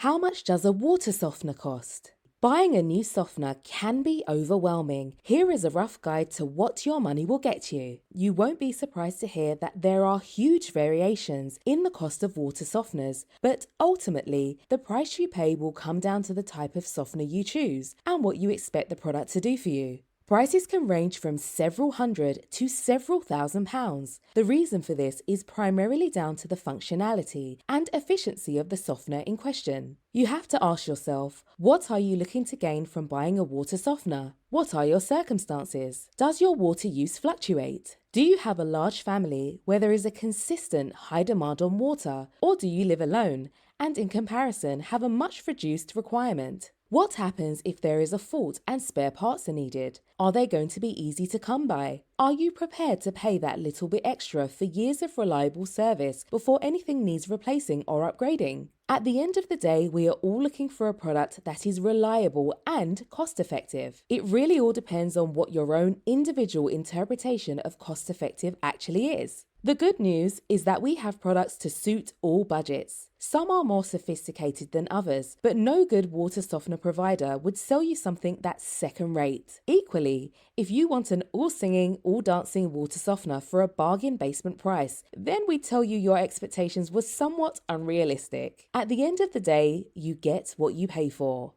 How much does a water softener cost? Buying a new softener can be overwhelming. Here is a rough guide to what your money will get you. You won't be surprised to hear that there are huge variations in the cost of water softeners, but ultimately, the price you pay will come down to the type of softener you choose and what you expect the product to do for you. Prices can range from several hundred to several £1,000s. The reason for this is primarily down to the functionality and efficiency of the softener in question. You have to ask yourself, what are you looking to gain from buying a water softener? What are your circumstances? Does your water use fluctuate? Do you have a large family where there is a consistent high demand on water, or do you live alone and in comparison have a much reduced requirement? What happens if there is a fault and spare parts are needed? Are they going to be easy to come by? Are you prepared to pay that little bit extra for years of reliable service before anything needs replacing or upgrading? At the end of the day, we are all looking for a product that is reliable and cost-effective. It really all depends on what your own individual interpretation of cost-effective actually is. The good news is that we have products to suit all budgets. Some are more sophisticated than others, but no good water softener provider would sell you something that's second rate. Equally, if you want an all-singing, all-dancing water softener for a bargain basement price, then we'd tell you your expectations were somewhat unrealistic. At the end of the day, you get what you pay for.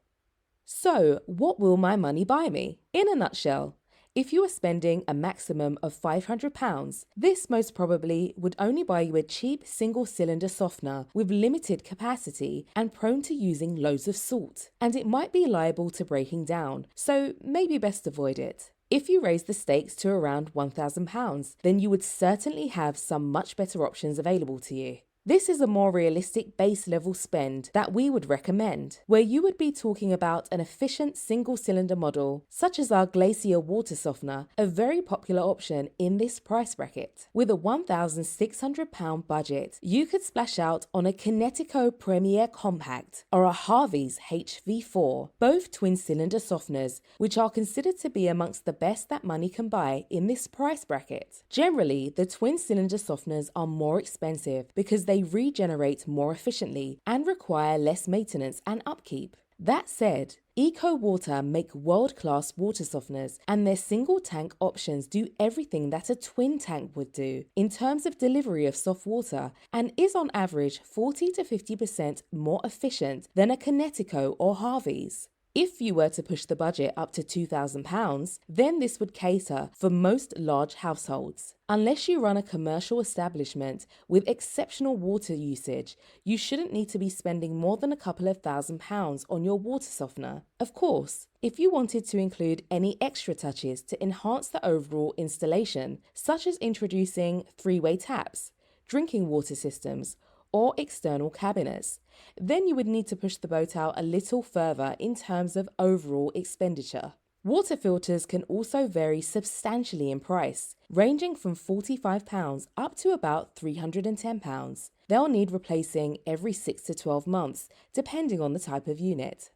So, what will my money buy me? In a nutshell, if you are spending a maximum of £500, this most probably would only buy you a cheap single-cylinder softener with limited capacity and prone to using loads of salt, and it might be liable to breaking down, so maybe best avoid it. If you raise the stakes to around £1,000, then you would certainly have some much better options available to you. This is a more realistic base level spend that we would recommend, where you would be talking about an efficient single cylinder model, such as our Glacier water softener, a very popular option in this price bracket. With a £1,600 budget, you could splash out on a Kinetico Premier Compact or a Harvey's HV4, both twin cylinder softeners, which are considered to be amongst the best that money can buy in this price bracket. Generally, the twin cylinder softeners are more expensive because they regenerate more efficiently and require less maintenance and upkeep. That said, Eco Water make world-class water softeners, and their single tank options do everything that a twin tank would do in terms of delivery of soft water, and is on average 40 to 50% more efficient than a Kinetico or Harvey's. If you were to push the budget up to £2,000, then this would cater for most large households. Unless you run a commercial establishment with exceptional water usage, you shouldn't need to be spending more than a couple of £1,000s on your water softener. Of course, if you wanted to include any extra touches to enhance the overall installation, such as introducing three-way taps, drinking water systems, or external cabinets, then you would need to push the boat out a little further in terms of overall expenditure. Water filters can also vary substantially in price, ranging from £45 up to about £310. They'll need replacing every 6 to 12 months, depending on the type of unit.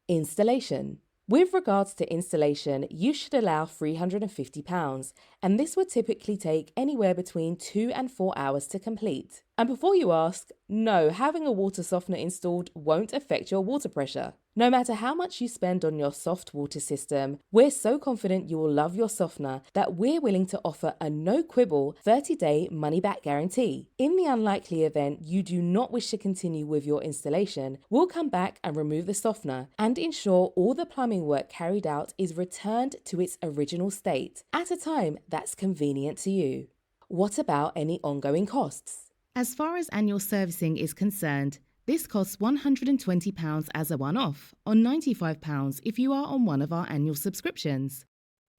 Installation. With regards to installation, you should allow £350, and this would typically take anywhere between 2 and 4 hours to complete. And before you ask, no, having a water softener installed won't affect your water pressure. No matter how much you spend on your soft water system, we're so confident you will love your softener that we're willing to offer a no-quibble 30-day money-back guarantee. In the unlikely event you do not wish to continue with your installation, we'll come back and remove the softener and ensure all the plumbing work carried out is returned to its original state at a time that's convenient to you. What about any ongoing costs? As far as annual servicing is concerned, this costs £120 as a one-off, or £95 if you are on one of our annual subscriptions.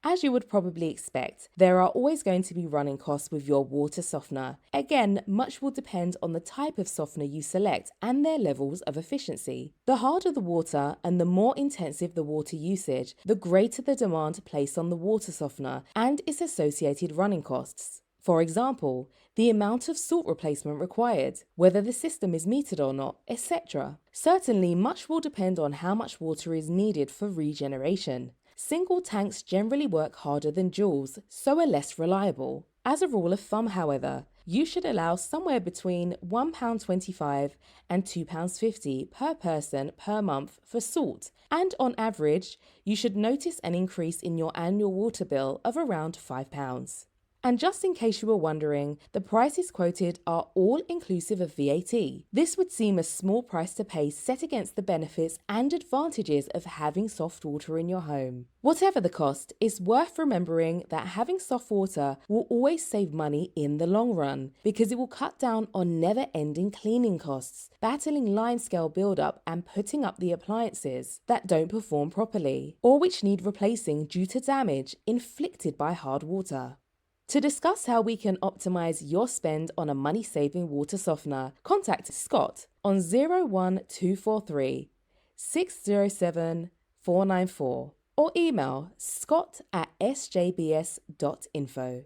As you would probably expect, there are always going to be running costs with your water softener. Again, much will depend on the type of softener you select and their levels of efficiency. The harder the water and the more intensive the water usage, the greater the demand placed on the water softener and its associated running costs. For example, the amount of salt replacement required, whether the system is metered or not, etc. Certainly, much will depend on how much water is needed for regeneration. Single tanks generally work harder than duals, so are less reliable. As a rule of thumb, however, you should allow somewhere between £1.25 and £2.50 per person per month for salt, and on average, you should notice an increase in your annual water bill of around £5. And just in case you were wondering, the prices quoted are all inclusive of VAT. This would seem a small price to pay set against the benefits and advantages of having soft water in your home. Whatever the cost, it's worth remembering that having soft water will always save money in the long run because it will cut down on never-ending cleaning costs, battling line scale buildup and putting up the appliances that don't perform properly or which need replacing due to damage inflicted by hard water. To discuss how we can optimize your spend on a money-saving water softener, contact Scott on 01243 607 494 or email scott@sjbs.info.